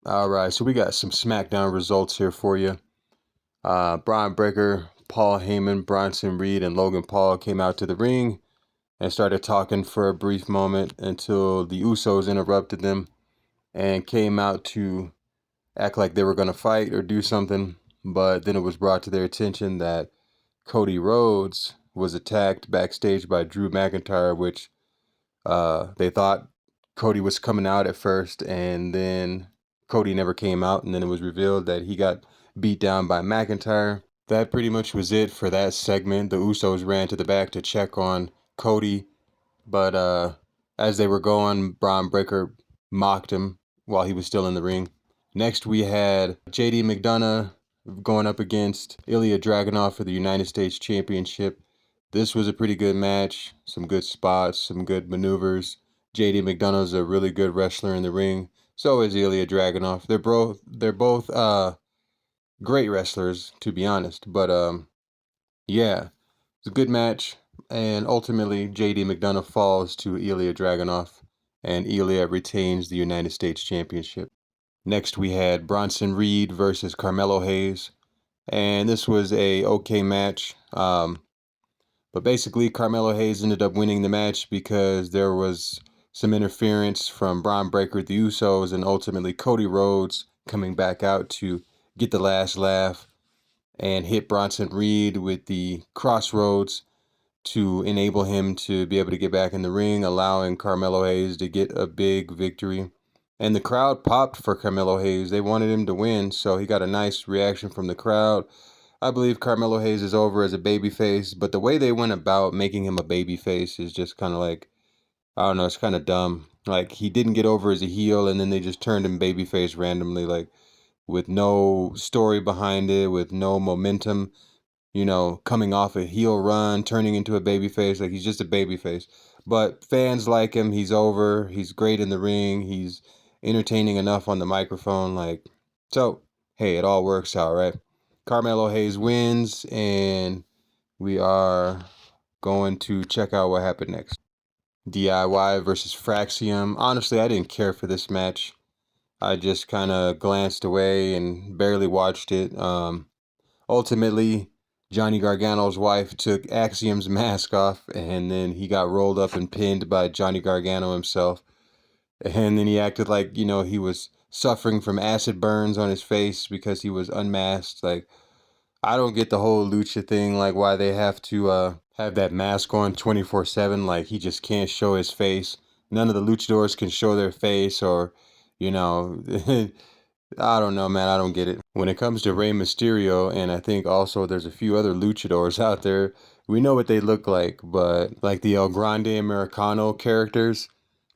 All right, so we got some SmackDown results here for you. Braun Breaker, Paul Heyman, Bronson Reed, and Logan Paul came out to the ring and started talking for a brief moment until the Usos interrupted them and came out to act like they were going to fight or do something. But then it was brought to their attention that Cody Rhodes was attacked backstage by Drew McIntyre, which they thought Cody was coming out at first, and then Cody never came out, and then it was revealed that he got beat down by McIntyre. That pretty much was it for that segment. The Usos ran to the back to check on Cody, but as they were going, Braun Breaker mocked him while he was still in the ring. Next, we had JD McDonough going up against Ilya Dragunov for the United States Championship. This was a pretty good match. Some good spots, some good maneuvers. JD McDonough's a really good wrestler in the ring. So is Ilya Dragunov. They're both great wrestlers, to be honest. But yeah, it's a good match. And ultimately, JD McDonough falls to Ilya Dragunov, and Ilya retains the United States Championship. Next, we had Bronson Reed versus Carmelo Hayes, and this was a okay match. But basically, Carmelo Hayes ended up winning the match because there was some interference from Braun Breaker, the Usos, and ultimately Cody Rhodes coming back out to get the last laugh and hit Bronson Reed with the crossroads to enable him to be able to get back in the ring, allowing Carmelo Hayes to get a big victory. And the crowd popped for Carmelo Hayes. They wanted him to win, so he got a nice reaction from the crowd. I believe Carmelo Hayes is over as a babyface, but the way they went about making him a babyface is just kind of like, I don't know, it's kind of dumb. Like, he didn't get over as a heel, and then they just turned him babyface randomly, like, with no story behind it, with no momentum, coming off a heel run, turning into a babyface. Like, he's just a babyface. But fans like him. He's over. He's great in the ring. He's entertaining enough on the microphone. Like, so, hey, it all works out, right? Carmelo Hayes wins, and we are going to check out what happened next. DIY versus Fraxium. Honestly, I didn't care for this match. I just kind of glanced away and barely watched it. Ultimately, Johnny Gargano's wife took Axiom's mask off, and then he got rolled up and pinned by Johnny Gargano himself. And then he acted like, he was suffering from acid burns on his face because he was unmasked. Like, I don't get the whole lucha thing, like why they have to have that mask on 24/7. Like, he just can't show his face. None of the luchadors can show their face, or, you know, I don't know, man. I don't get it. When it comes to Rey Mysterio, and I think also there's a few other luchadors out there, we know what they look like, but like the El Grande Americano characters,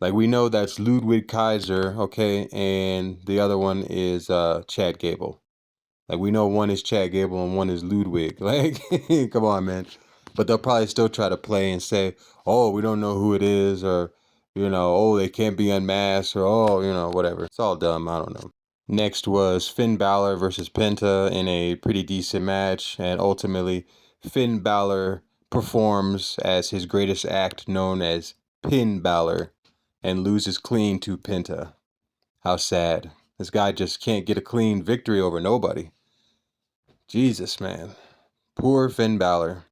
like we know that's Ludwig Kaiser, okay, and the other one is Chad Gable. Like, we know one is Chad Gable and one is Ludwig. Like, come on, man. But they'll probably still try to play and say, oh, we don't know who it is, or, oh, they can't be unmasked, or, oh, whatever. It's all dumb. I don't know. Next was Finn Balor versus Penta in a pretty decent match, and ultimately, Finn Balor performs as his greatest act, known as Pin Balor, and loses clean to Penta. How sad. This guy just can't get a clean victory over nobody. Jesus, man. Poor Finn Balor.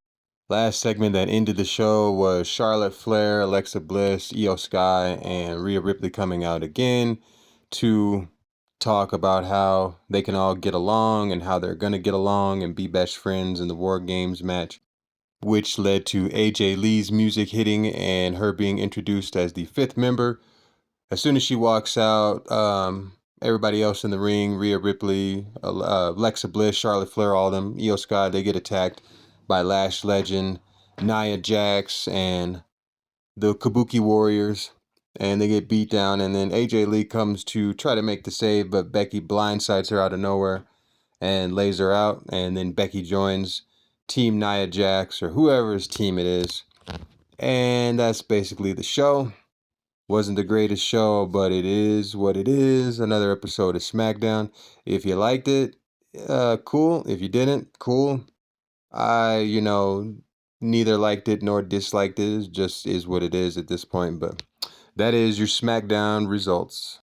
Last segment that ended the show was Charlotte Flair, Alexa Bliss, Io Sky, and Rhea Ripley coming out again to talk about how they can all get along and how they're going to get along and be best friends in the War Games match, which led to AJ Lee's music hitting and her being introduced as the fifth member. As soon as she walks out, everybody else in the ring, Rhea Ripley, Alexa Bliss, Charlotte Flair, all of them, Io Sky, they get attacked by Lash Legend, Nia Jax, and the Kabuki Warriors, and they get beat down. And then AJ Lee comes to try to make the save, but Becky blindsides her out of nowhere and lays her out. And then Becky joins Team Nia Jax, or whoever's team it is. And that's basically the show. Wasn't the greatest show, but it is what it is. Another episode of SmackDown. If you liked it, cool. If you didn't, cool. I, neither liked it nor disliked it. It just is what it is at this point. But that is your SmackDown results.